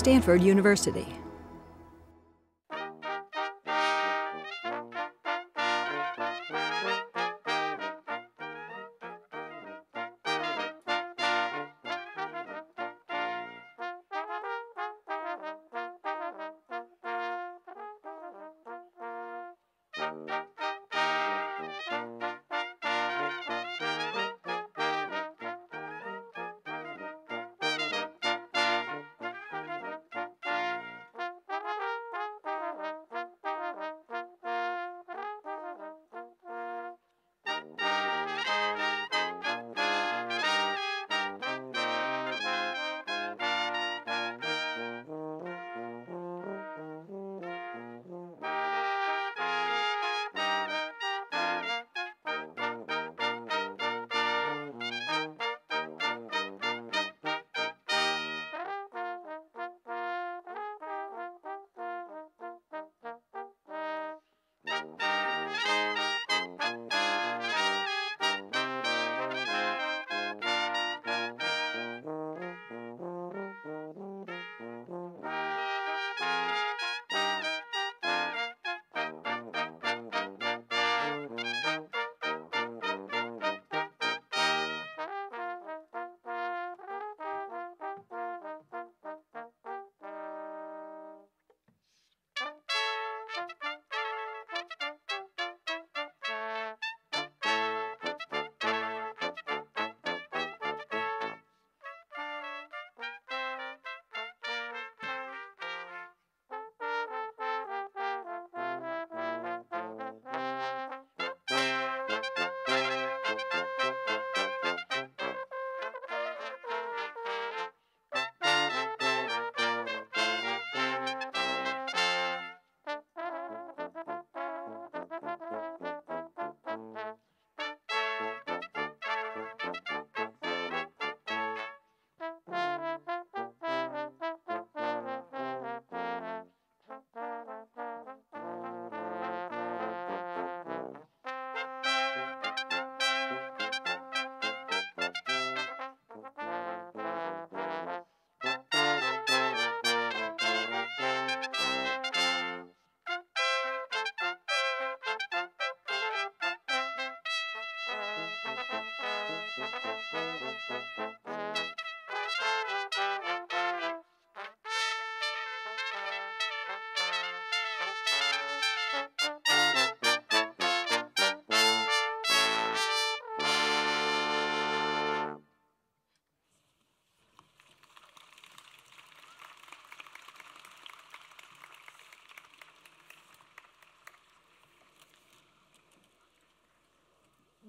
Stanford University.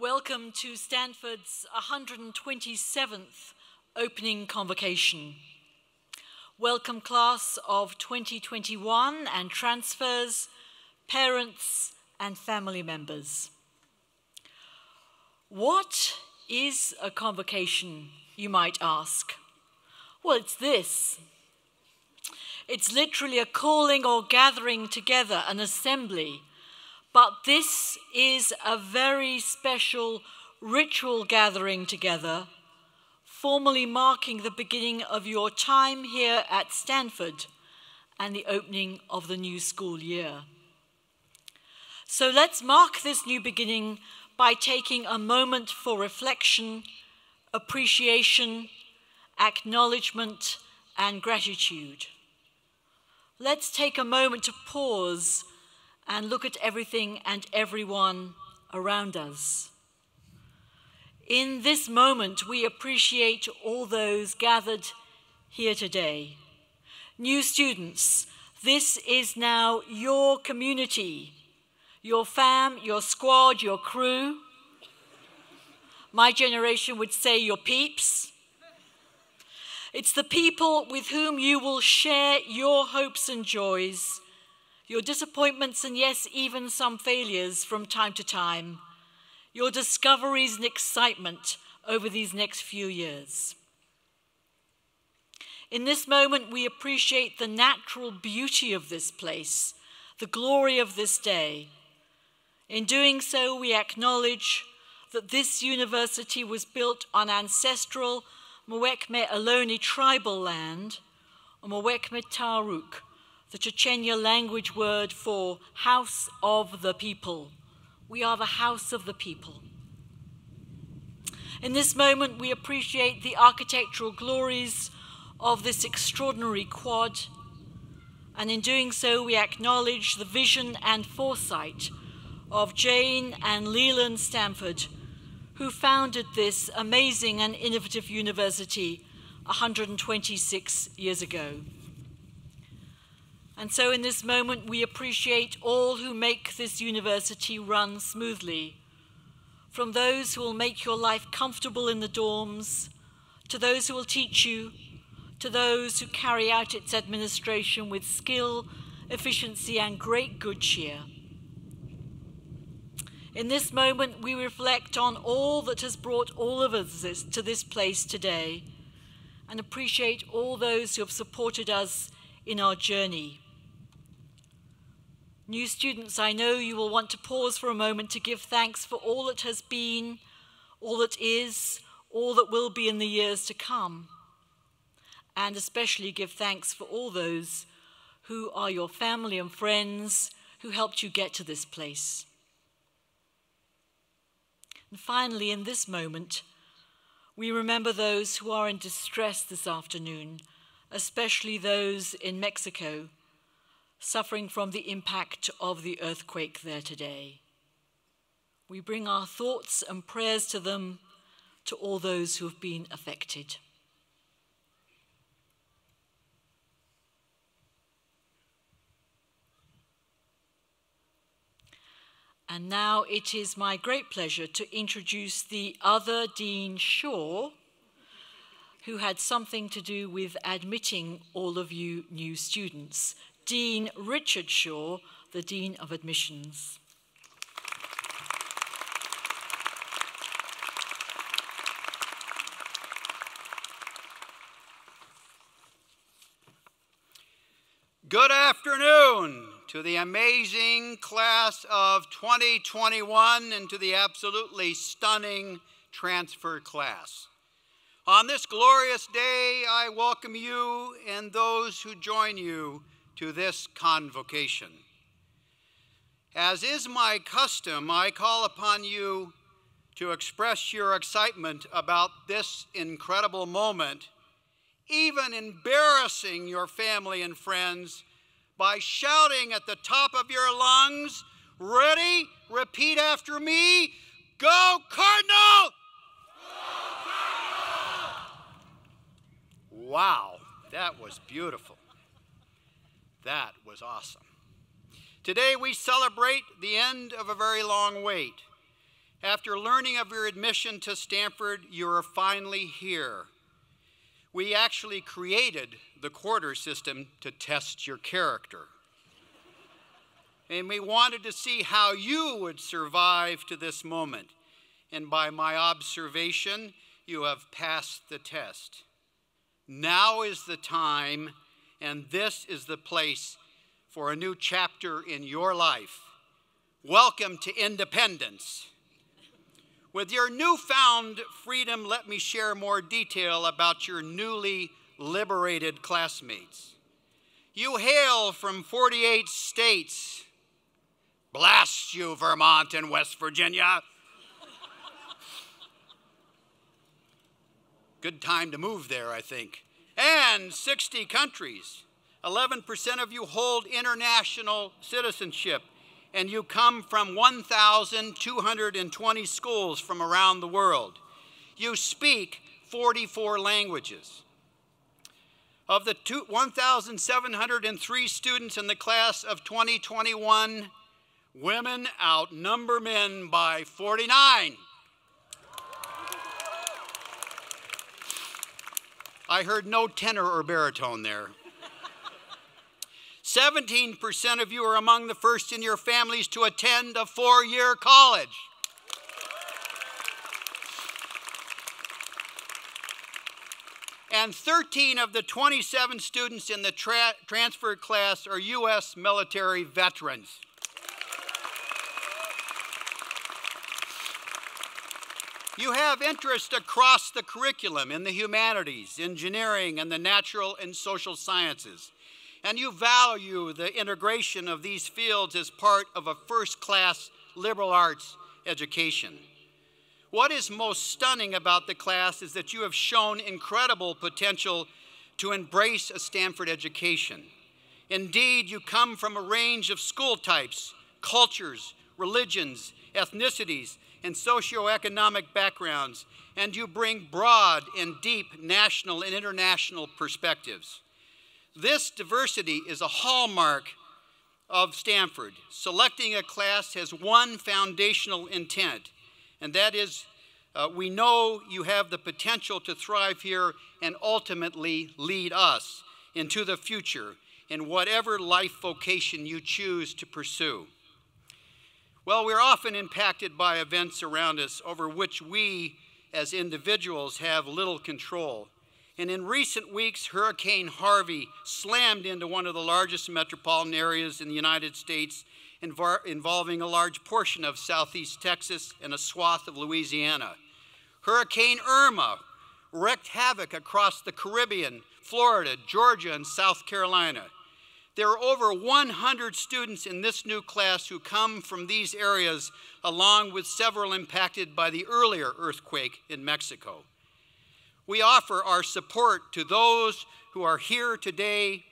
Welcome to Stanford's 127th opening convocation. Welcome class of 2021 and transfers, parents and family members. What is a convocation, you might ask? Well, it's this. It's literally a calling or gathering together, an assembly. But this is a very special ritual gathering together, formally marking the beginning of your time here at Stanford and the opening of the new school year. So let's mark this new beginning by taking a moment for reflection, appreciation, acknowledgement, and gratitude. Let's take a moment to pause and look at everything and everyone around us. In this moment, we appreciate all those gathered here today. New students, this is now your community, your fam, your squad, your crew. My generation would say your peeps. It's the people with whom you will share your hopes and joys, your disappointments and yes, even some failures from time to time, your discoveries and excitement over these next few years. In this moment, we appreciate the natural beauty of this place, the glory of this day. In doing so, we acknowledge that this university was built on ancestral Mayclin tribal land, Mowek Taruk, the Chechnya language word for house of the people. We are the house of the people. In this moment, we appreciate the architectural glories of this extraordinary quad, and in doing so, we acknowledge the vision and foresight of Jane and Leland Stanford, who founded this amazing and innovative university 126 years ago. And so in this moment, we appreciate all who make this university run smoothly, from those who will make your life comfortable in the dorms, to those who will teach you, to those who carry out its administration with skill, efficiency, and great good cheer. In this moment, we reflect on all that has brought all of us to this place today and appreciate all those who have supported us in our journey. New students, I know you will want to pause for a moment to give thanks for all that has been, all that is, all that will be in the years to come, and especially give thanks for all those who are your family and friends who helped you get to this place. And finally, in this moment, we remember those who are in distress this afternoon, especially those in Mexico, suffering from the impact of the earthquake there today. We bring our thoughts and prayers to them, to all those who have been affected. And now it is my great pleasure to introduce the other Dean Shaw, who had something to do with admitting all of you new students. Dean Richard Shaw, the Dean of Admissions. Good afternoon to the amazing class of 2021 and to the absolutely stunning transfer class. On this glorious day, I welcome you and those who join you to this convocation. As is my custom, I call upon you to express your excitement about this incredible moment, even embarrassing your family and friends by shouting at the top of your lungs, ready, repeat after me, go Cardinal! Go Cardinal! Wow, that was beautiful. That was awesome. Today we celebrate the end of a very long wait. After learning of your admission to Stanford, you are finally here. We actually created the quarter system to test your character. And we wanted to see how you would survive to this moment. And by my observation, you have passed the test. Now is the time, and this is the place for a new chapter in your life. Welcome to independence. With your newfound freedom, let me share more detail about your newly liberated classmates. You hail from 48 states. Blast you, Vermont and West Virginia. Good time to move there, I think. And 60 countries. 11% of you hold international citizenship, and you come from 1,220 schools from around the world. You speak 44 languages. Of the 1,703 students in the class of 2021, women outnumber men by 49. I heard no tenor or baritone there. 17% of you are among the first in your families to attend a 4-year college. And 13 of the 27 students in the transfer class are U.S. military veterans. You have interest across the curriculum in the humanities, engineering, and the natural and social sciences. And you value the integration of these fields as part of a first-class liberal arts education. What is most stunning about the class is that you have shown incredible potential to embrace a Stanford education. Indeed, you come from a range of school types, cultures, religions, ethnicities, and socioeconomic backgrounds, and you bring broad and deep national and international perspectives. This diversity is a hallmark of Stanford. Selecting a class has one foundational intent, and that is we know you have the potential to thrive here and ultimately lead us into the future in whatever life vocation you choose to pursue. Well, we're often impacted by events around us over which we as individuals have little control. And in recent weeks, Hurricane Harvey slammed into one of the largest metropolitan areas in the United States, involving a large portion of southeast Texas and a swath of Louisiana. Hurricane Irma wreaked havoc across the Caribbean, Florida, Georgia, and South Carolina. There are over 100 students in this new class who come from these areas, along with several impacted by the earlier earthquake in Mexico. We offer our support to those who are here today.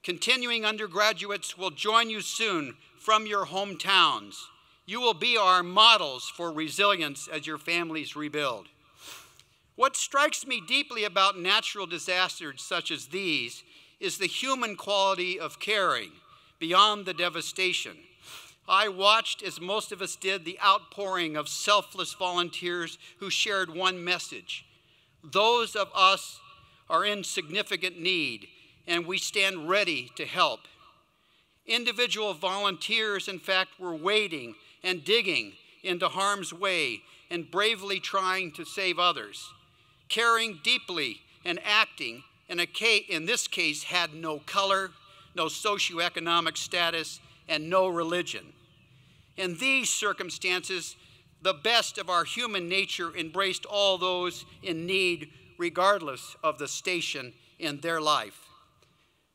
Continuing undergraduates will join you soon from your hometowns. You will be our models for resilience as your families rebuild. What strikes me deeply about natural disasters such as these is the human quality of caring beyond the devastation. I watched, as most of us did, the outpouring of selfless volunteers who shared one message. Those of us are in significant need, and we stand ready to help. Individual volunteers, in fact, were wading and digging into harm's way and bravely trying to save others. Caring deeply and acting, in this case, had no color, no socioeconomic status, and no religion. In these circumstances, the best of our human nature embraced all those in need, regardless of the station in their life.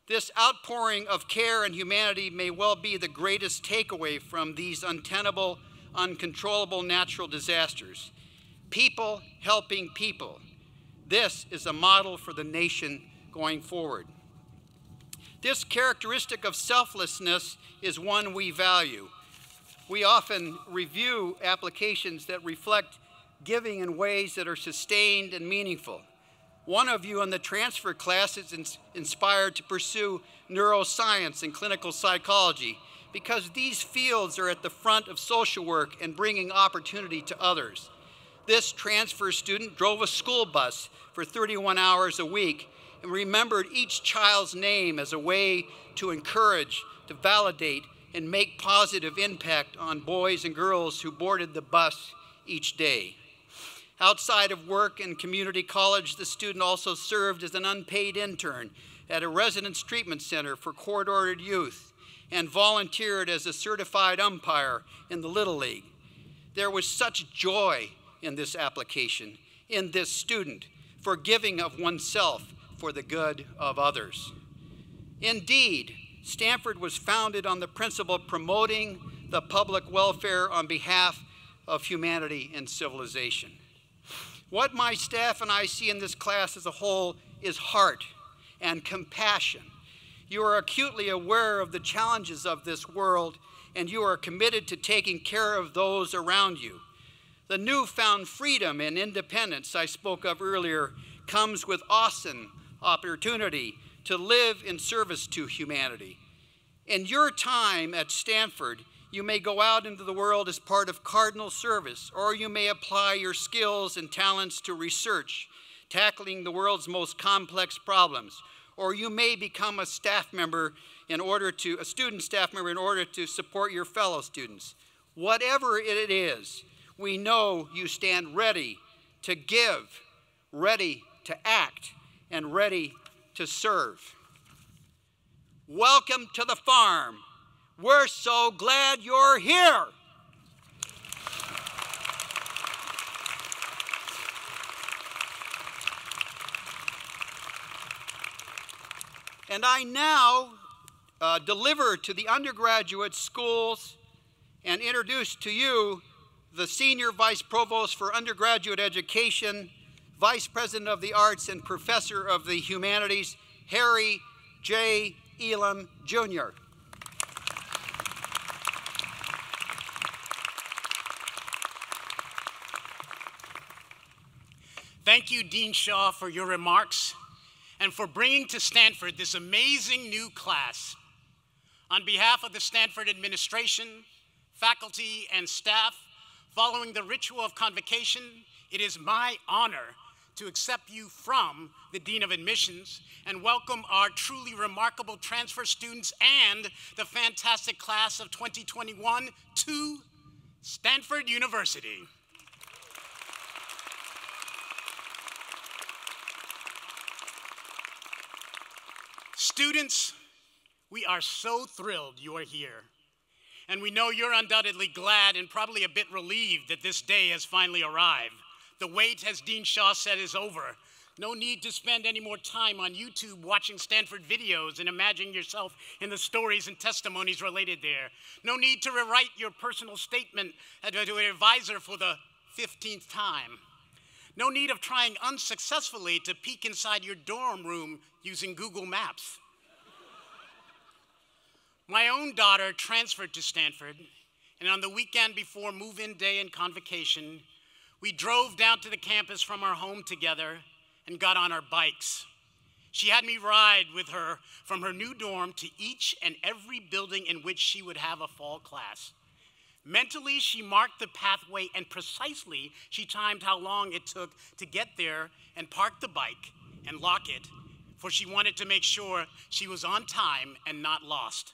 This outpouring of care and humanity may well be the greatest takeaway from these untenable, uncontrollable natural disasters. People helping people. This is a model for the nation going forward. This characteristic of selflessness is one we value. We often review applications that reflect giving in ways that are sustained and meaningful. One of you in the transfer class is inspired to pursue neuroscience and clinical psychology because these fields are at the front of social work and bringing opportunity to others. This transfer student drove a school bus for 31 hours a week and remembered each child's name as a way to encourage, to validate, and make positive impact on boys and girls who boarded the bus each day. Outside of work and community college, the student also served as an unpaid intern at a residence treatment center for court-ordered youth and volunteered as a certified umpire in the Little League. There was such joy in this application, in this student, for giving of oneself for the good of others. Indeed, Stanford was founded on the principle of promoting the public welfare on behalf of humanity and civilization. What my staff and I see in this class as a whole is heart and compassion. You are acutely aware of the challenges of this world, and you are committed to taking care of those around you. The newfound freedom and independence I spoke of earlier comes with awesome opportunity to live in service to humanity. In your time at Stanford, you may go out into the world as part of cardinal service, or you may apply your skills and talents to research, tackling the world's most complex problems, or you may become a student staff member in order to support your fellow students. Whatever it is, we know you stand ready to give, ready to act, and ready to serve. Welcome to the farm. We're so glad you're here. And I now deliver to the undergraduate schools and introduce to you the Senior Vice Provost for Undergraduate Education, Vice President of the Arts, and Professor of the Humanities, Harry J. Elam, Jr. Thank you, Dean Shaw, for your remarks and for bringing to Stanford this amazing new class. On behalf of the Stanford administration, faculty, and staff, following the ritual of convocation, it is my honor to accept you from the Dean of Admissions and welcome our truly remarkable transfer students and the fantastic class of 2021 to Stanford University. Students, we are so thrilled you are here. And we know you're undoubtedly glad and probably a bit relieved that this day has finally arrived. The wait, as Dean Shaw said, is over. No need to spend any more time on YouTube watching Stanford videos and imagining yourself in the stories and testimonies related there. No need to rewrite your personal statement to an advisor for the 15th time. No need of trying unsuccessfully to peek inside your dorm room using Google Maps. My own daughter transferred to Stanford, and on the weekend before move-in day and convocation, we drove down to the campus from our home together and got on our bikes. She had me ride with her from her new dorm to each and every building in which she would have a fall class. Mentally, she marked the pathway, and precisely she timed how long it took to get there and park the bike and lock it, for she wanted to make sure she was on time and not lost.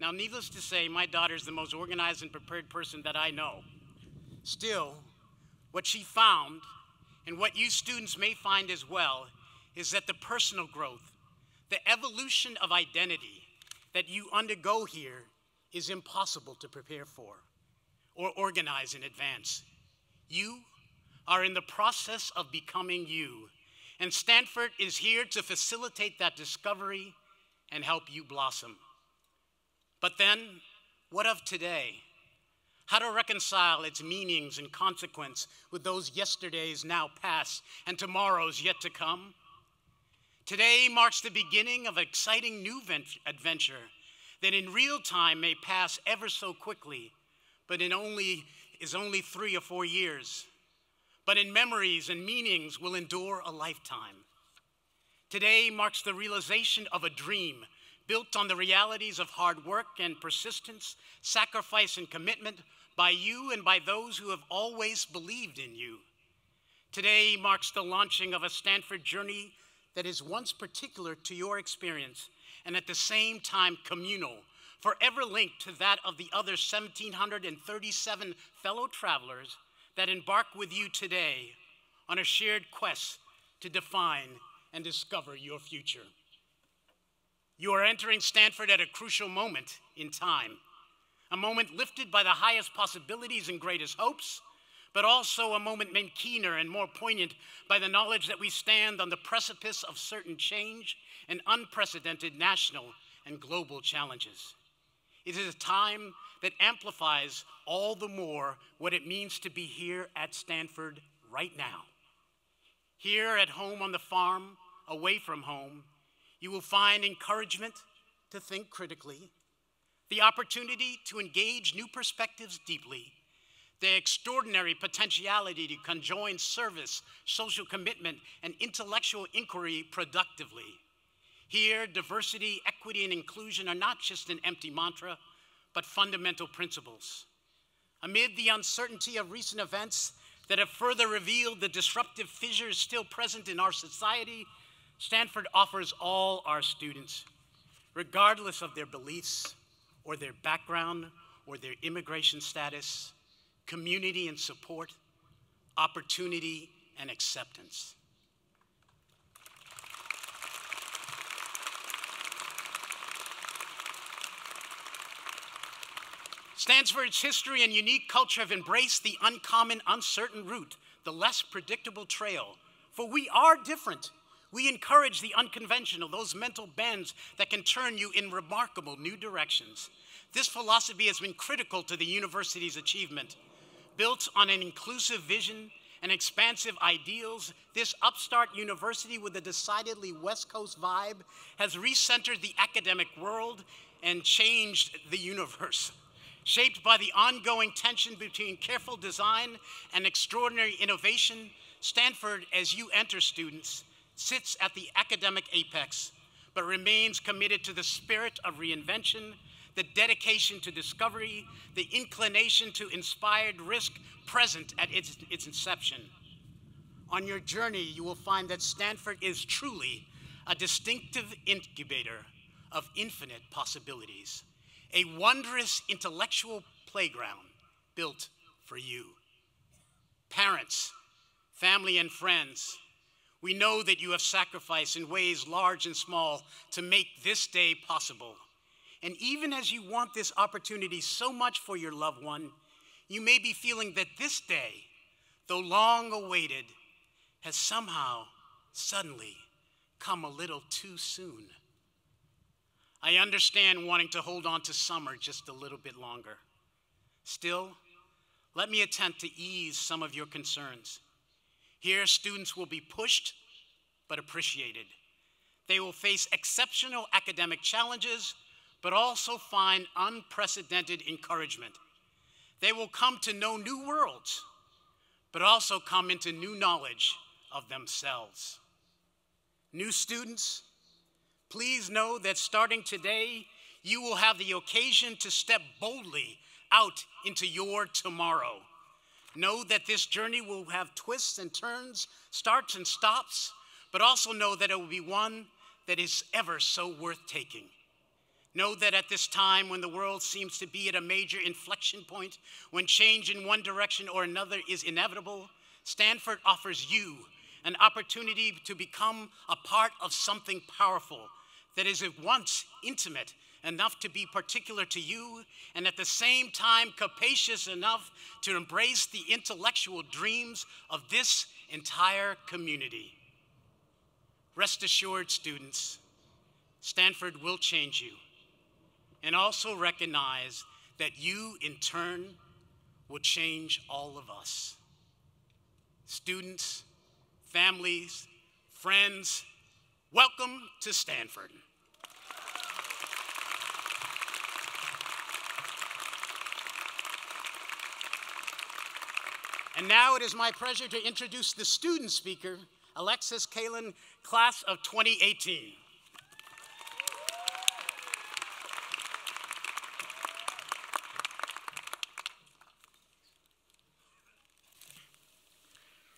Now, needless to say, my daughter's the most organized and prepared person that I know. Still, what she found, and what you students may find as well, is that the personal growth, the evolution of identity that you undergo here is impossible to prepare for or organize in advance. You are in the process of becoming you, and Stanford is here to facilitate that discovery and help you blossom. But then, what of today? How to reconcile its meanings and consequence with those yesterdays now past and tomorrows yet to come? Today marks the beginning of an exciting new adventure that in real time may pass ever so quickly, but is only 3 or 4 years. But in memories and meanings will endure a lifetime. Today marks the realization of a dream built on the realities of hard work and persistence, sacrifice and commitment by you and by those who have always believed in you. Today marks the launching of a Stanford journey that is once particular to your experience and at the same time communal, forever linked to that of the other 1,737 fellow travelers that embark with you today on a shared quest to define and discover your future. You are entering Stanford at a crucial moment in time, a moment lifted by the highest possibilities and greatest hopes, but also a moment made keener and more poignant by the knowledge that we stand on the precipice of certain change and unprecedented national and global challenges. It is a time that amplifies all the more what it means to be here at Stanford right now. Here at home on the farm, away from home, you will find encouragement to think critically, the opportunity to engage new perspectives deeply, the extraordinary potentiality to conjoin service, social commitment, and intellectual inquiry productively. Here, diversity, equity, and inclusion are not just an empty mantra, but fundamental principles. Amid the uncertainty of recent events that have further revealed the disruptive fissures still present in our society, Stanford offers all our students, regardless of their beliefs or their background or their immigration status, community and support, opportunity and acceptance. Stanford's history and unique culture have embraced the uncommon, uncertain route, the less predictable trail. For we are different. We encourage the unconventional, those mental bends that can turn you in remarkable new directions. This philosophy has been critical to the university's achievement. Built on an inclusive vision and expansive ideals, this upstart university with a decidedly West Coast vibe has recentered the academic world and changed the universe. Shaped by the ongoing tension between careful design and extraordinary innovation, Stanford, as you enter, students, sits at the academic apex, but remains committed to the spirit of reinvention, the dedication to discovery, the inclination to inspired risk present at its inception. On your journey, you will find that Stanford is truly a distinctive incubator of infinite possibilities, a wondrous intellectual playground built for you. Parents, family, and friends, we know that you have sacrificed in ways large and small to make this day possible. And even as you want this opportunity so much for your loved one, you may be feeling that this day, though long awaited, has somehow suddenly come a little too soon. I understand wanting to hold on to summer just a little bit longer. Still, let me attempt to ease some of your concerns. Here, students will be pushed but appreciated. They will face exceptional academic challenges, but also find unprecedented encouragement. They will come to know new worlds, but also come into new knowledge of themselves. New students, please know that starting today, you will have the occasion to step boldly out into your tomorrow. Know that this journey will have twists and turns, starts and stops, but also know that it will be one that is ever so worth taking. Know that at this time, when the world seems to be at a major inflection point, when change in one direction or another is inevitable, Stanford offers you an opportunity to become a part of something powerful that is at once intimate enough to be particular to you, and at the same time capacious enough to embrace the intellectual dreams of this entire community. Rest assured, students, Stanford will change you. And also recognize that you, in turn, will change all of us. Students, families, friends, welcome to Stanford. And now it is my pleasure to introduce the student speaker, Alexis, Kallen, class of 2018.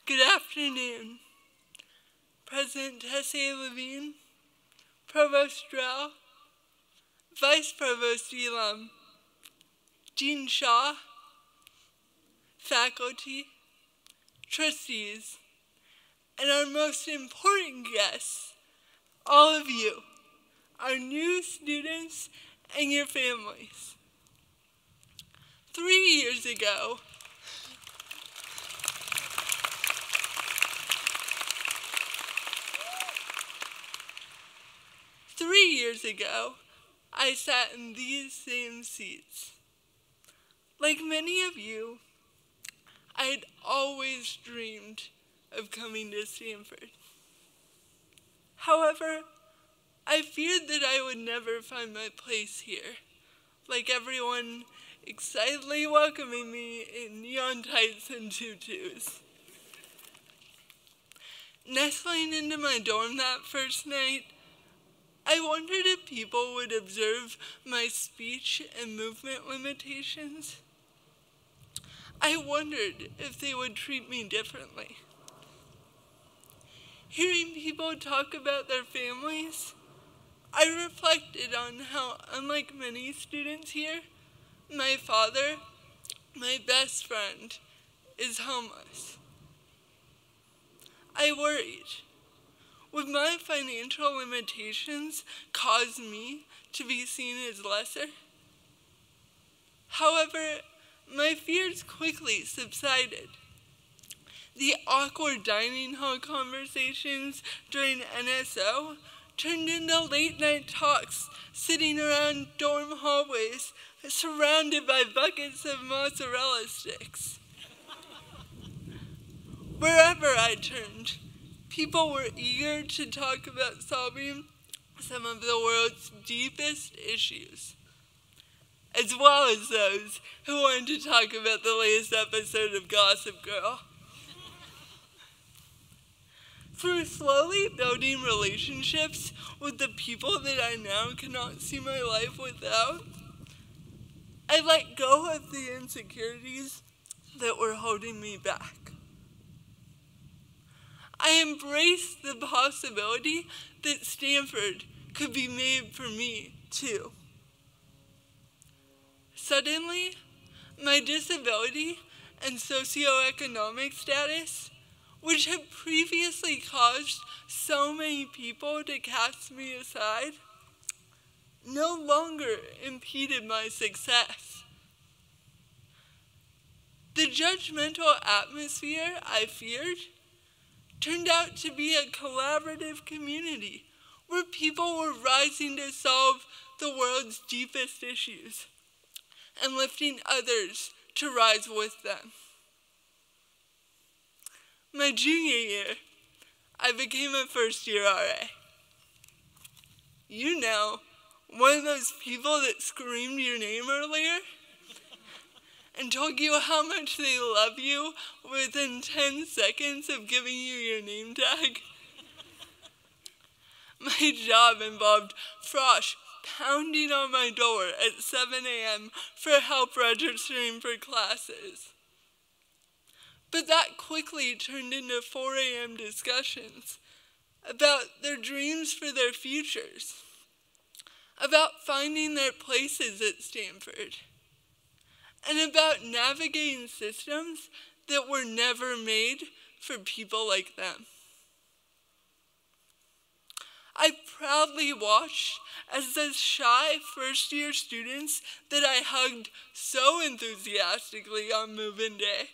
Good afternoon, President Tessier-Lavigne, Provost Drell, Vice Provost Elam, Dean Shaw, faculty, trustees, and our most important guests, all of you, our new students and your families. 3 years ago, I sat in these same seats. Like many of you, I had always dreamed of coming to Stanford. However, I feared that I would never find my place here, like everyone excitedly welcoming me in neon tights and tutus. Nestling into my dorm that first night, I wondered if people would observe my speech and movement limitations. I wondered if they would treat me differently. Hearing people talk about their families, I reflected on how, unlike many students here, my father, my best friend, is homeless. I worried. Would my financial limitations cause me to be seen as lesser? However, my fears quickly subsided. the awkward dining hall conversations during NSO turned into late-night talks sitting around dorm hallways surrounded by buckets of mozzarella sticks. Wherever I turned, people were eager to talk about solving some of the world's deepest issues, as well as those who wanted to talk about the latest episode of Gossip Girl. Through slowly building relationships with the people that I now cannot see my life without, I let go of the insecurities that were holding me back. I embraced the possibility that Stanford could be made for me, too. Suddenly, my disability and socioeconomic status, which had previously caused so many people to cast me aside, no longer impeded my success. The judgmental atmosphere I feared turned out to be a collaborative community where people were rising to solve the world's deepest issues and lifting others to rise with them. My junior year, I became a first-year RA. You know, one of those people that screamed your name earlier and told you how much they love you within 10 seconds of giving you your name tag. My job involved Frosh pounding on my door at 7 a.m. for help registering for classes. But that quickly turned into 4 a.m. discussions about their dreams for their futures, about finding their places at Stanford, and about navigating systems that were never made for people like them. I proudly watched as the shy first-year students that I hugged so enthusiastically on move-in day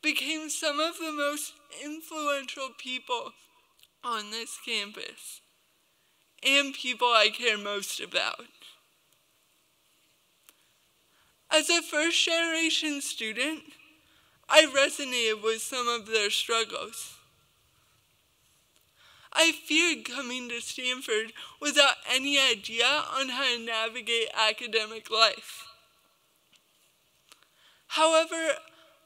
became some of the most influential people on this campus, and people I care most about. As a first-generation student, I resonated with some of their struggles. I feared coming to Stanford without any idea on how to navigate academic life. However,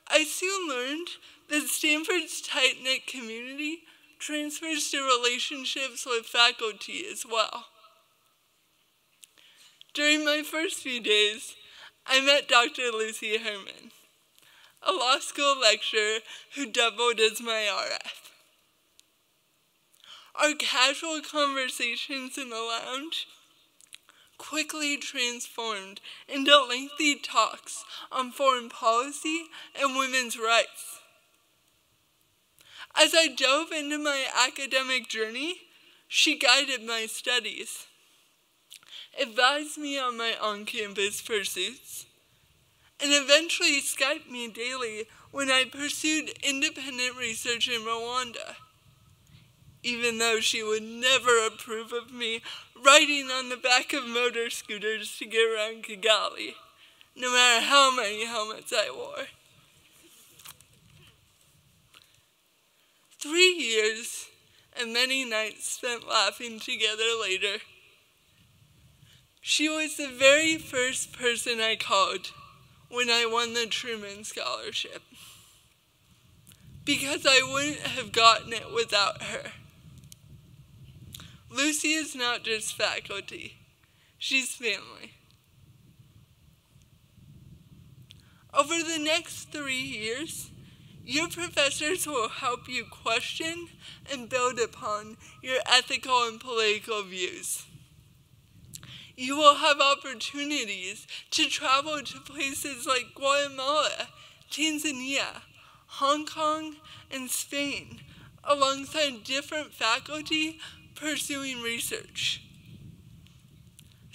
I soon learned that Stanford's tight-knit community transfers to relationships with faculty as well. During my first few days, I met Dr. Lucy Herman, a law school lecturer who doubled as my RF. Our casual conversations in the lounge quickly transformed into lengthy talks on foreign policy and women's rights. As I dove into my academic journey, she guided my studies, advised me on my on-campus pursuits, and eventually Skyped me daily when I pursued independent research in Rwanda, even though she would never approve of me riding on the back of motor scooters to get around Kigali, no matter how many helmets I wore. 3 years and many nights spent laughing together later. She was the very first person I called when I won the Truman Scholarship, because I wouldn't have gotten it without her. Lucy is not just faculty, she's family. Over the next 3 years, your professors will help you question and build upon your ethical and political views. You will have opportunities to travel to places like Guatemala, Tanzania, Hong Kong, and Spain, alongside different faculty pursuing research.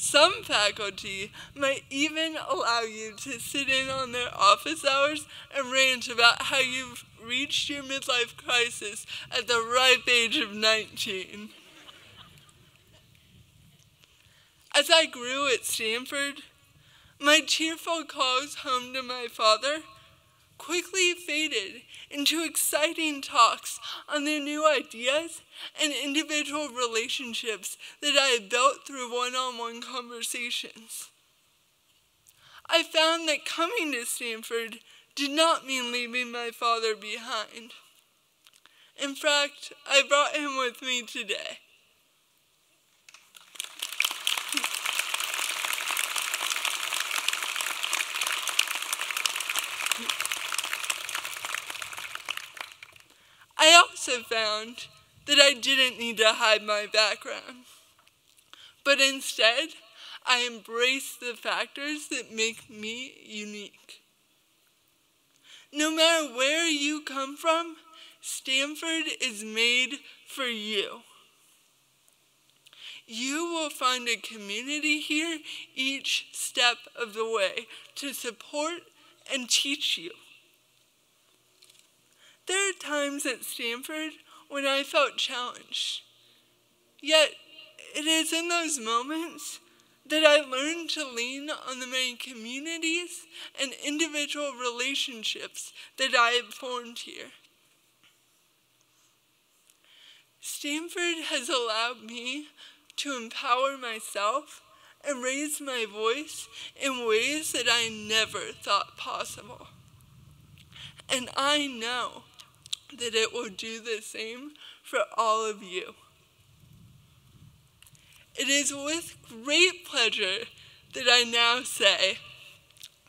Some faculty might even allow you to sit in on their office hours and rant about how you've reached your midlife crisis at the ripe age of 19. As I grew at Stanford, my cheerful calls home to my father quickly faded into exciting talks on the new ideas and individual relationships that I had built through one-on-one conversations. I found that coming to Stanford did not mean leaving my father behind. In fact, I brought him with me today. I also found that I didn't need to hide my background, but instead, I embraced the factors that make me unique. No matter where you come from, Stanford is made for you. You will find a community here each step of the way to support and teach you. There are times at Stanford when I felt challenged. Yet, it is in those moments that I learned to lean on the many communities and individual relationships that I have formed here. Stanford has allowed me to empower myself and raise my voice in ways that I never thought possible. And I know that it will do the same for all of you. It is with great pleasure that I now say,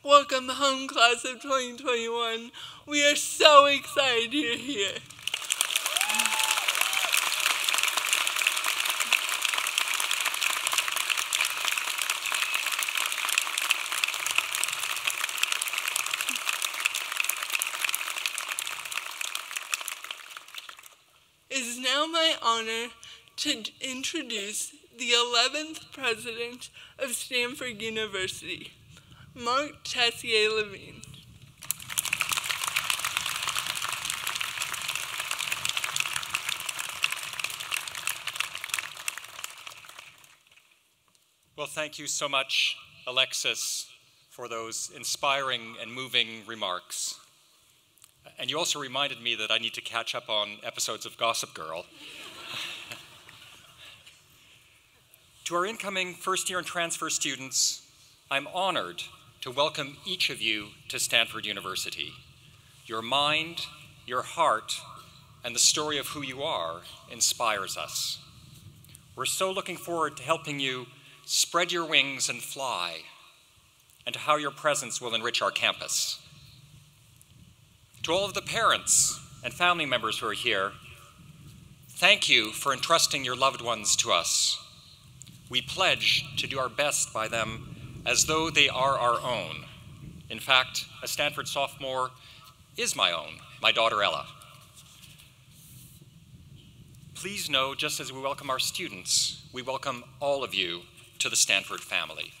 welcome home, class of 2021. We are so excited you're here. It is now my honor to introduce the 11th president of Stanford University, Marc Tessier-Lavigne. Well, thank you so much, Alexis, for those inspiring and moving remarks. And you also reminded me that I need to catch up on episodes of Gossip Girl. To our incoming first-year and transfer students, I'm honored to welcome each of you to Stanford University. Your mind, your heart, and the story of who you are inspires us. We're so looking forward to helping you spread your wings and fly, and to how your presence will enrich our campus. To all of the parents and family members who are here, thank you for entrusting your loved ones to us. We pledge to do our best by them as though they are our own. In fact, a Stanford sophomore is my own, my daughter Ella. Please know, just as we welcome our students, we welcome all of you to the Stanford family.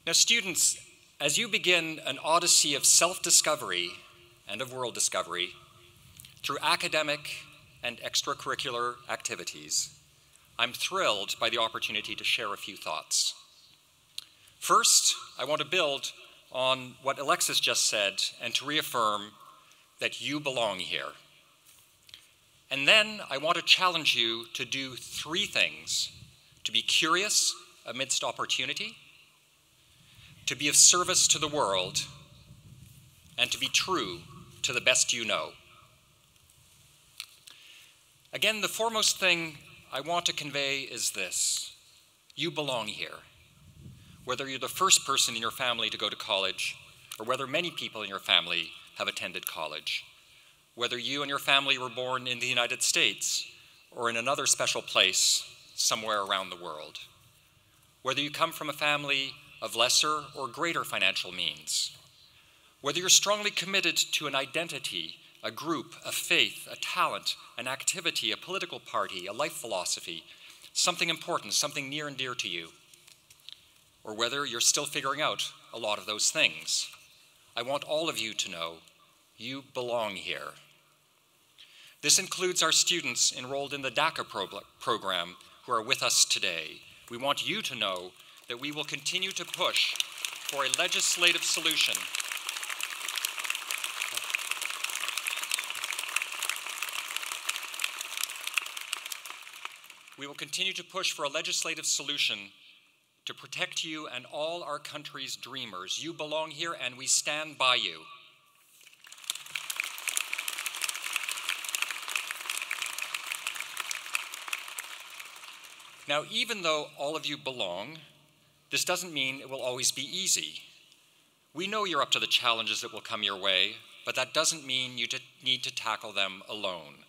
Now, students, as you begin an odyssey of self-discovery and of world discovery through academic and extracurricular activities, I'm thrilled by the opportunity to share a few thoughts. First, I want to build on what Alexis just said and to reaffirm that you belong here. And then I want to challenge you to do three things: to be curious amidst opportunity, to be of service to the world, and to be true to the best you know. Again, the foremost thing I want to convey is this: you belong here. Whether you're the first person in your family to go to college, or whether many people in your family have attended college, whether you and your family were born in the United States or in another special place somewhere around the world, whether you come from a family of lesser or greater financial means, whether you're strongly committed to an identity, a group, a faith, a talent, an activity, a political party, a life philosophy, something important, something near and dear to you, or whether you're still figuring out a lot of those things. I want all of you to know you belong here. This includes our students enrolled in the DACA program who are with us today. We want you to know that we will continue to push for a legislative solution to protect you and all our country's dreamers. You belong here, and we stand by you. Now, even though all of you belong, this doesn't mean it will always be easy. We know you're up to the challenges that will come your way, but that doesn't mean you need to tackle them alone.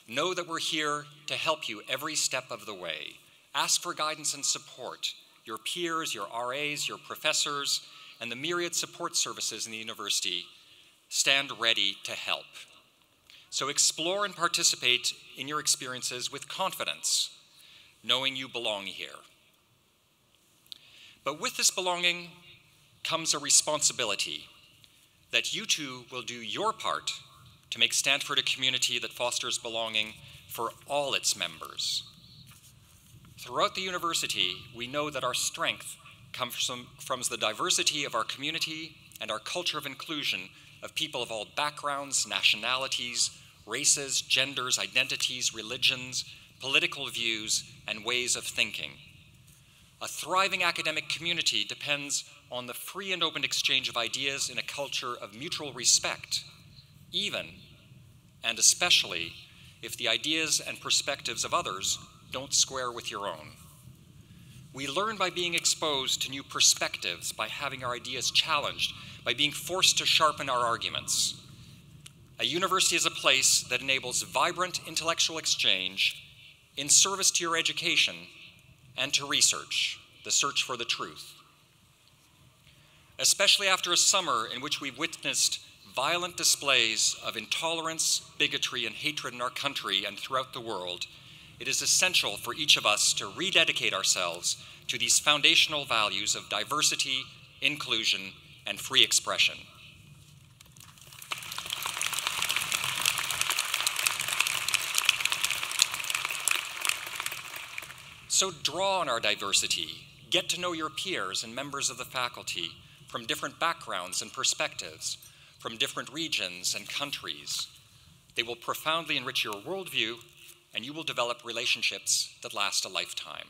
Know that we're here to help you every step of the way. Ask for guidance and support. Your peers, your RAs, your professors, and the myriad support services in the university stand ready to help. So explore and participate in your experiences with confidence, knowing you belong here. But with this belonging comes a responsibility that you too will do your part to make Stanford a community that fosters belonging for all its members. Throughout the university, we know that our strength comes from the diversity of our community and our culture of inclusion of people of all backgrounds, nationalities, races, genders, identities, religions, political views, and ways of thinking. A thriving academic community depends on the free and open exchange of ideas in a culture of mutual respect, even and especially if the ideas and perspectives of others don't square with your own. We learn by being exposed to new perspectives, by having our ideas challenged, by being forced to sharpen our arguments. A university is a place that enables vibrant intellectual exchange in service to your education and to research, the search for the truth. Especially after a summer in which we've witnessed violent displays of intolerance, bigotry, and hatred in our country and throughout the world, it is essential for each of us to rededicate ourselves to these foundational values of diversity, inclusion, and free expression. So draw on our diversity, get to know your peers and members of the faculty from different backgrounds and perspectives, from different regions and countries. They will profoundly enrich your worldview, and you will develop relationships that last a lifetime.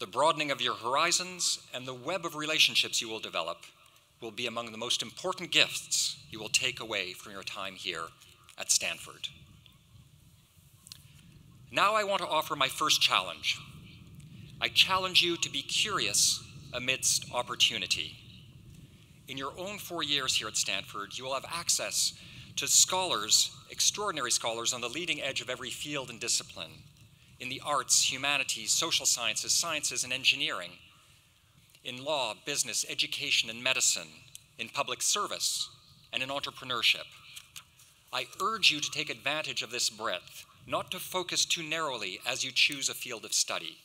The broadening of your horizons and the web of relationships you will develop will be among the most important gifts you will take away from your time here at Stanford. Now I want to offer my first challenge. I challenge you to be curious amidst opportunity. In your own 4 years here at Stanford, you will have access to scholars, extraordinary scholars on the leading edge of every field and discipline, in the arts, humanities, social sciences, and engineering, in law, business, education, and medicine, in public service, and in entrepreneurship. I urge you to take advantage of this breadth, not to focus too narrowly as you choose a field of study.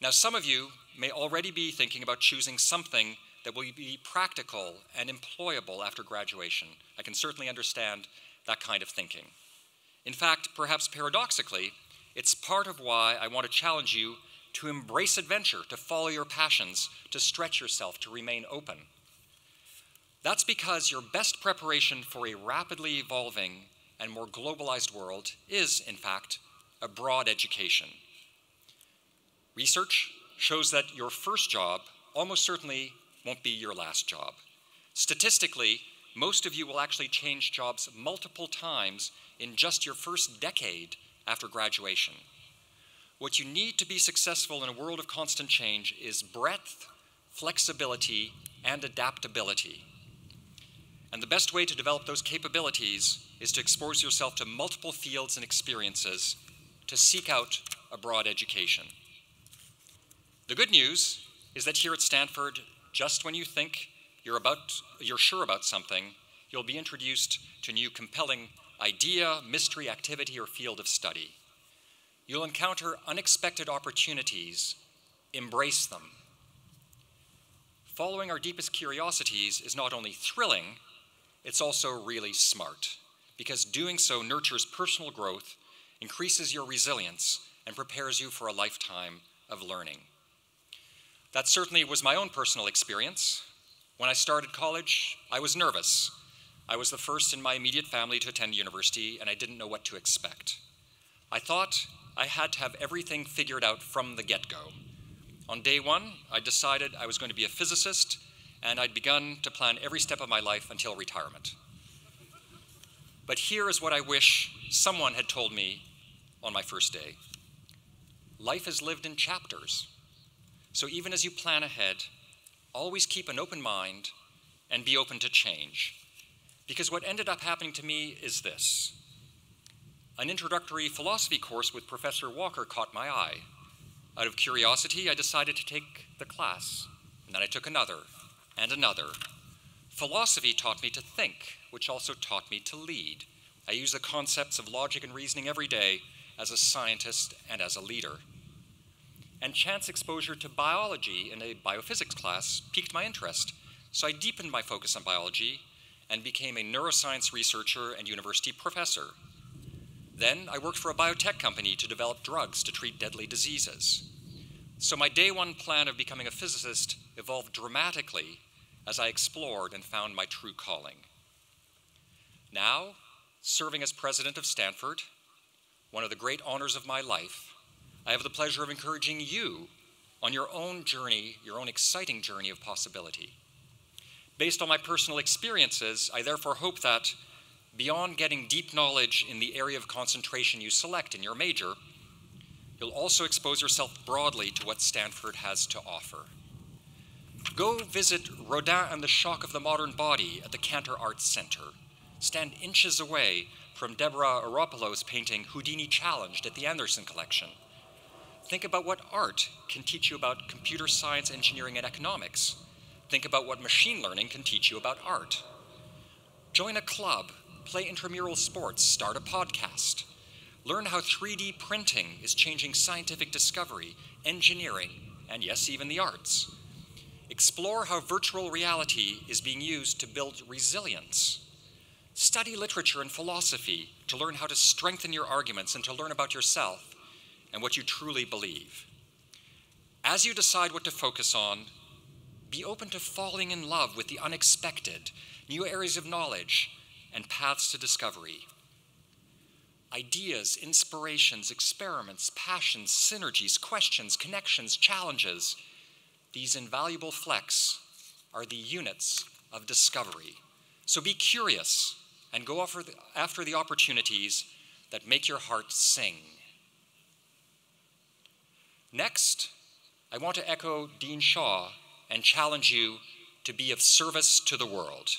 Now, some of you may already be thinking about choosing something that will be practical and employable after graduation. I can certainly understand that kind of thinking. In fact, perhaps paradoxically, it's part of why I want to challenge you to embrace adventure, to follow your passions, to stretch yourself, to remain open. That's because your best preparation for a rapidly evolving and more globalized world is, in fact, a broad education. Research shows that your first job almost certainly won't be your last job. Statistically, most of you will actually change jobs multiple times in just your first decade after graduation. What you need to be successful in a world of constant change is breadth, flexibility, and adaptability. And the best way to develop those capabilities is to expose yourself to multiple fields and experiences, to seek out a broad education. The good news is that here at Stanford, just when you think you're sure about something, you'll be introduced to new compelling idea, mystery, activity, or field of study. You'll encounter unexpected opportunities. Embrace them. Following our deepest curiosities is not only thrilling, it's also really smart, because doing so nurtures personal growth, increases your resilience, and prepares you for a lifetime of learning. That certainly was my own personal experience. When I started college, I was nervous. I was the first in my immediate family to attend university, and I didn't know what to expect. I thought I had to have everything figured out from the get-go. On day one, I decided I was going to be a physicist, and I'd begun to plan every step of my life until retirement. But here is what I wish someone had told me on my first day. Life is lived in chapters. So even as you plan ahead, always keep an open mind and be open to change. Because what ended up happening to me is this. An introductory philosophy course with Professor Walker caught my eye. Out of curiosity, I decided to take the class, and then I took another and another. Philosophy taught me to think, which also taught me to lead. I use the concepts of logic and reasoning every day as a scientist and as a leader. And chance exposure to biology in a biophysics class piqued my interest, so I deepened my focus on biology and became a neuroscience researcher and university professor. Then I worked for a biotech company to develop drugs to treat deadly diseases. So my day one plan of becoming a physicist evolved dramatically as I explored and found my true calling. Now, serving as president of Stanford, one of the great honors of my life, I have the pleasure of encouraging you on your own journey, your own exciting journey of possibility. Based on my personal experiences, I therefore hope that beyond getting deep knowledge in the area of concentration you select in your major, you'll also expose yourself broadly to what Stanford has to offer. Go visit Rodin and the Shock of the Modern Body at the Cantor Arts Center. Stand inches away from Deborah Aropoulos' painting Houdini Challenged at the Anderson Collection. Think about what art can teach you about computer science, engineering, and economics. Think about what machine learning can teach you about art. Join a club, play intramural sports, start a podcast. Learn how 3D printing is changing scientific discovery, engineering, and yes, even the arts. Explore how virtual reality is being used to build resilience. Study literature and philosophy to learn how to strengthen your arguments and to learn about yourself and what you truly believe. As you decide what to focus on, be open to falling in love with the unexpected, new areas of knowledge, and paths to discovery. Ideas, inspirations, experiments, passions, synergies, questions, connections, challenges, these invaluable flecks are the units of discovery. So be curious and go after the opportunities that make your heart sing. Next, I want to echo Dean Shaw and challenge you to be of service to the world.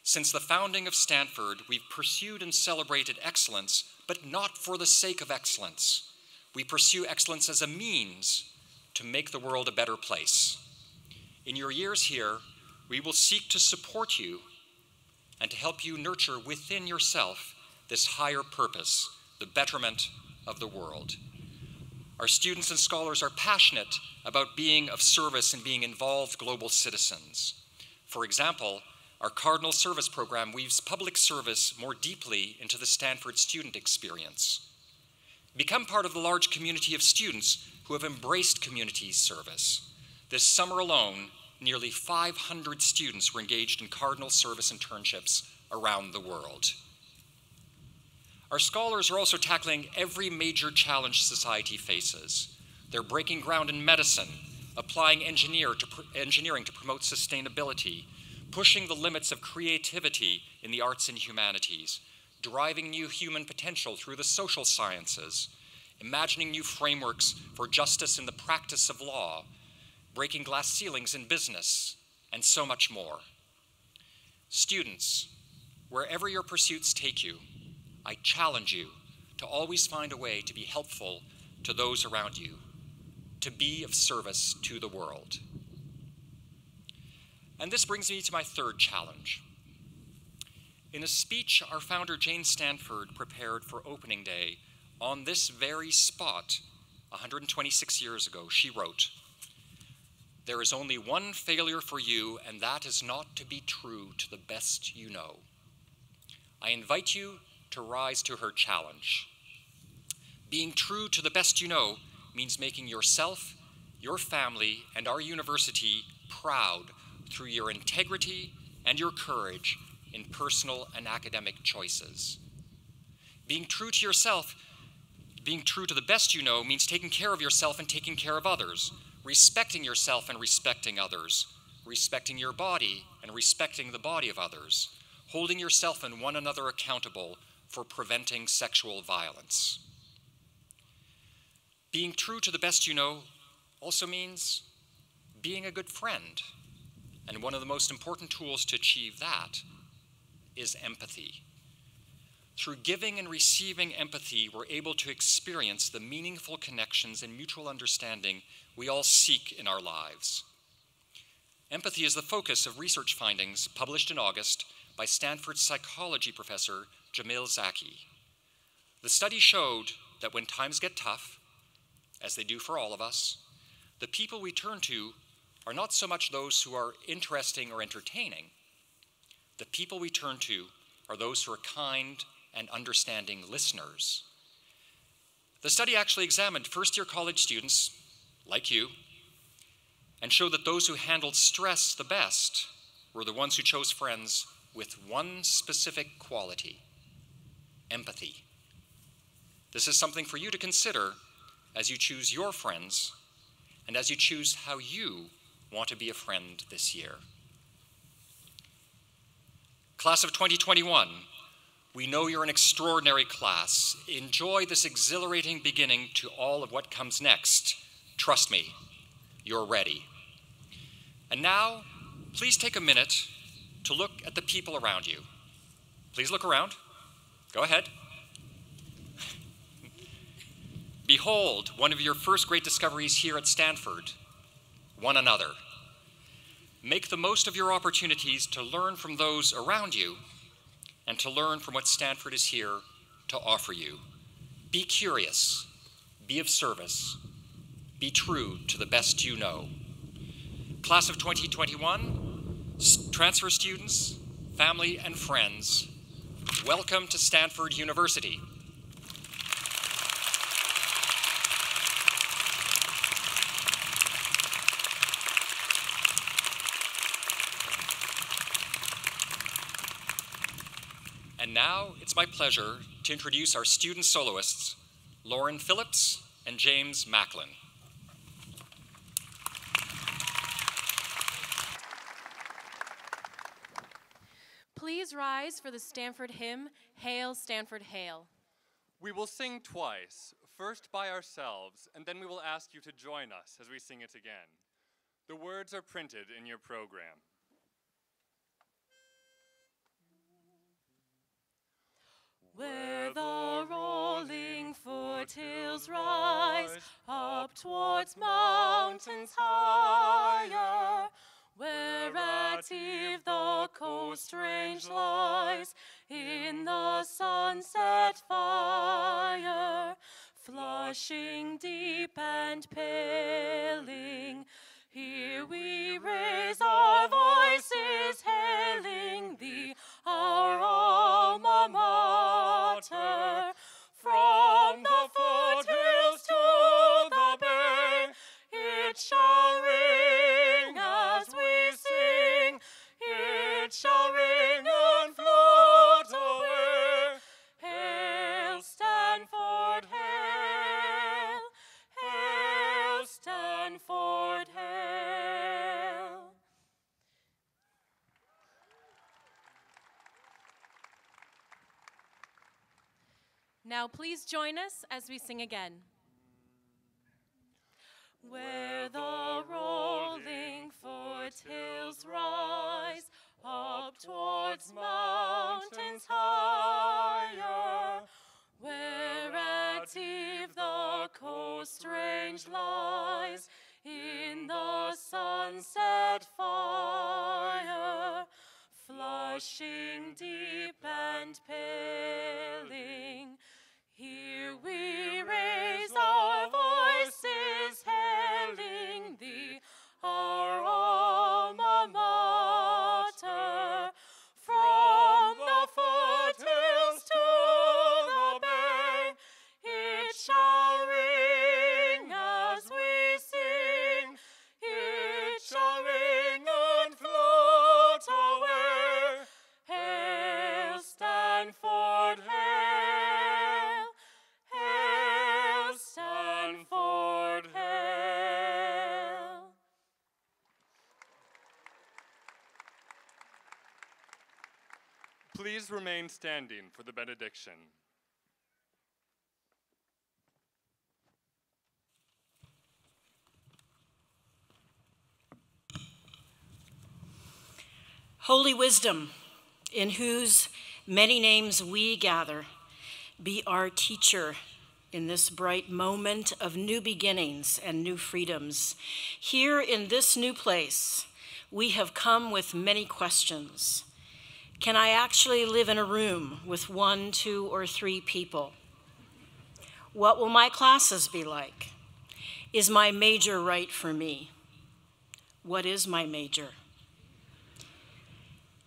Since the founding of Stanford, we've pursued and celebrated excellence, but not for the sake of excellence. We pursue excellence as a means to make the world a better place. In your years here, we will seek to support you and to help you nurture within yourself this higher purpose, the betterment of the world. Our students and scholars are passionate about being of service and being involved global citizens. For example, our Cardinal Service program weaves public service more deeply into the Stanford student experience. Become part of the large community of students who have embraced community service. This summer alone, nearly 500 students were engaged in Cardinal Service internships around the world. Our scholars are also tackling every major challenge society faces. They're breaking ground in medicine, applying engineering to promote sustainability, pushing the limits of creativity in the arts and humanities, deriving new human potential through the social sciences, imagining new frameworks for justice in the practice of law, breaking glass ceilings in business, and so much more. Students, wherever your pursuits take you, I challenge you to always find a way to be helpful to those around you, to be of service to the world. And this brings me to my third challenge. In a speech our founder Jane Stanford prepared for opening day on this very spot, 126 years ago, she wrote, "There is only one failure for you, and that is not to be true to the best you know." I invite you to rise to her challenge. Being true to the best you know means making yourself, your family, and our university proud through your integrity and your courage in personal and academic choices. Being true to yourself, being true to the best you know, means taking care of yourself and taking care of others, respecting yourself and respecting others, respecting your body and respecting the body of others, holding yourself and one another accountable for preventing sexual violence. Being true to the best you know also means being a good friend. And one of the most important tools to achieve that is empathy. Through giving and receiving empathy, we're able to experience the meaningful connections and mutual understanding we all seek in our lives. Empathy is the focus of research findings published in August by Stanford psychology professor Jamil Zaki. The study showed that when times get tough, as they do for all of us, the people we turn to are not so much those who are interesting or entertaining. The people we turn to are those who are kind and understanding listeners. The study actually examined first-year college students, like you, and showed that those who handled stress the best were the ones who chose friends with one specific quality: empathy. This is something for you to consider as you choose your friends and as you choose how you want to be a friend this year. Class of 2021, we know you're an extraordinary class. Enjoy this exhilarating beginning to all of what comes next. Trust me, you're ready. And now, please take a minute to look at the people around you. Please look around. Go ahead. Behold, one of your first great discoveries here at Stanford, one another. Make the most of your opportunities to learn from those around you and to learn from what Stanford is here to offer you. Be curious, be of service, be true to the best you know. Class of 2021, transfer students, family, and friends, welcome to Stanford University. And now it's my pleasure to introduce our student soloists, Lorin Phillips and James Mayclin. Please rise for the Stanford hymn, Hail, Stanford, Hail. We will sing twice, first by ourselves, and then we will ask you to join us as we sing it again. The words are printed in your program. Where the rolling foothills rise, up towards mountains higher, where at eve the coast range lies, in the sunset fire, flushing deep and paling, here we raise our voices hailing thee, our alma mater. From the foothills to the bay, it shall ring as we sing, it shall ring and float away. Hail, Stanford, hail, hail, Stanford, hail. Now please join us as we sing again. Where the rolling foothills rise, up towards mountains higher, where at eve the coast range lies, in the sunset fire, flushing deep and paling, here we please remain standing for the benediction? Holy Wisdom, in whose many names we gather, be our teacher in this bright moment of new beginnings and new freedoms. Here in this new place, we have come with many questions. Can I actually live in a room with 1, 2, or 3 people? What will my classes be like? Is my major right for me? What is my major?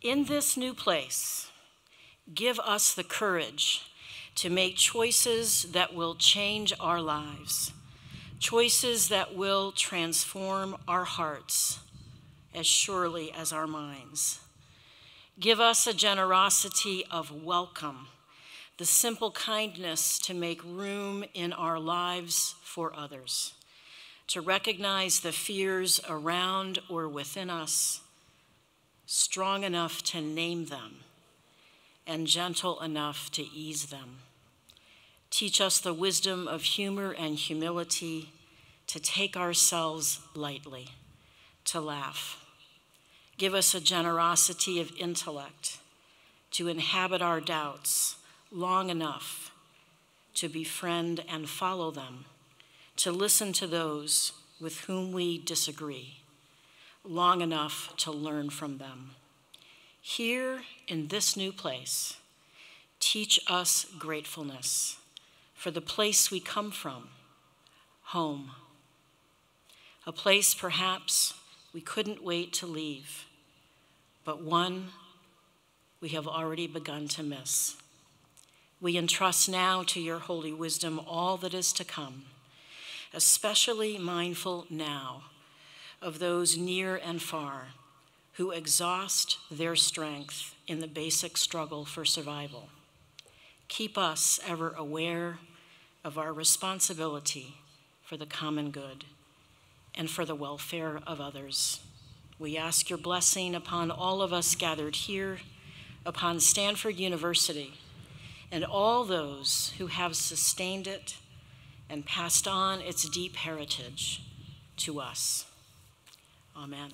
In this new place, give us the courage to make choices that will change our lives, choices that will transform our hearts as surely as our minds. Give us a generosity of welcome, the simple kindness to make room in our lives for others, to recognize the fears around or within us, strong enough to name them, and gentle enough to ease them. Teach us the wisdom of humor and humility, to take ourselves lightly, to laugh. Give us a generosity of intellect, to inhabit our doubts long enough to befriend and follow them, to listen to those with whom we disagree, long enough to learn from them. Here in this new place, teach us gratefulness for the place we come from, home, a place perhaps we couldn't wait to leave, but one we have already begun to miss. We entrust now to your holy wisdom all that is to come, especially mindful now of those near and far who exhaust their strength in the basic struggle for survival. Keep us ever aware of our responsibility for the common good and for the welfare of others. We ask your blessing upon all of us gathered here, upon Stanford University, and all those who have sustained it and passed on its deep heritage to us. Amen.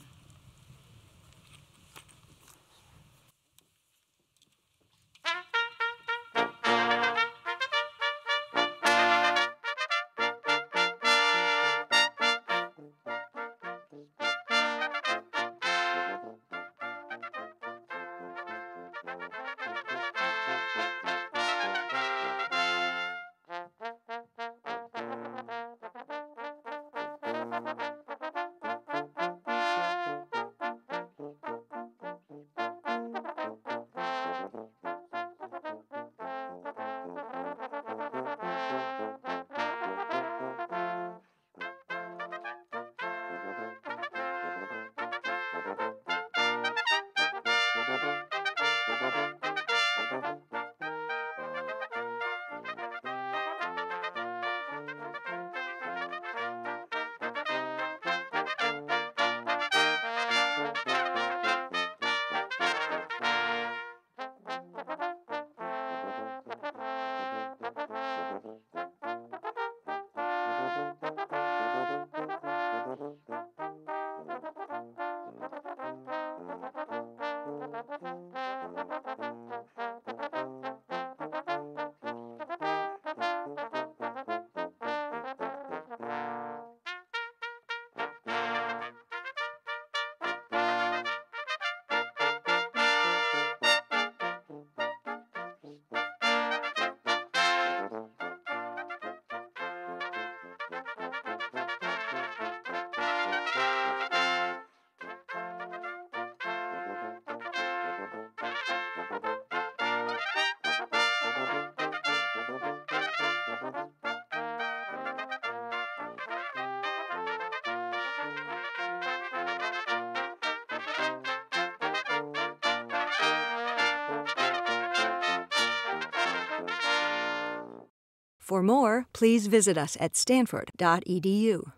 For more, please visit us at stanford.edu.